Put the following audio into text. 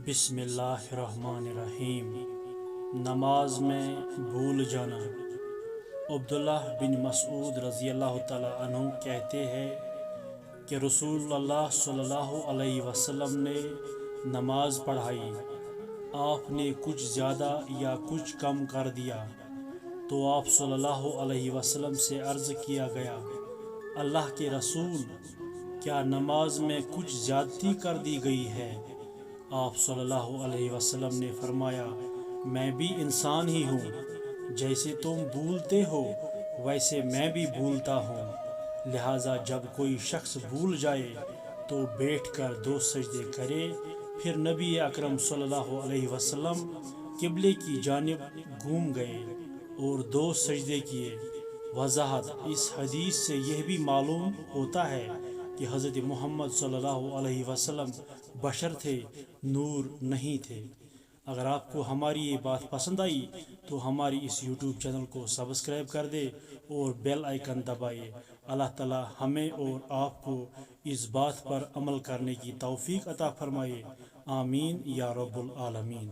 بسم اللہ الرحمن الرحیم۔ نماز میں بھول جانا۔ عبداللہ بن مسعود رضی اللہ تعالی عنہ کہتے ہیں کہ رسول اللہ صلی اللہ علیہ وسلم نے نماز پڑھائی، آپ نے کچھ زیادہ یا کچھ کم کر دیا تو آپ صلی اللہ علیہ وسلم سے عرض کیا گیا، اللہ کے رسول، کیا نماز میں کچھ زیادتی کر دی گئی ہے؟ آپ صلی اللہ علیہ وسلم نے فرمایا، میں بھی انسان ہی ہوں، جیسے تم بھولتے ہو ویسے میں بھی بھولتا ہوں، لہٰذا جب کوئی شخص بھول جائے تو بیٹھ کر 2 سجدے کرے۔ پھر نبی اکرم صلی اللہ علیہ وسلم قبلے کی جانب گھوم گئے اور 2 سجدے کیے۔ وضاحت: اس حدیث سے یہ بھی معلوم ہوتا ہے کہ حضرت محمد صلی اللہ علیہ وسلم بشر تھے، نور نہیں تھے۔ اگر آپ کو ہماری یہ بات پسند آئی تو ہماری اس یوٹیوب چینل کو سبسکرائب کر دے اور بیل آئیکن دبائے۔ اللہ تعالی ہمیں اور آپ کو اس بات پر عمل کرنے کی توفیق عطا فرمائے، آمین یا رب العالمین۔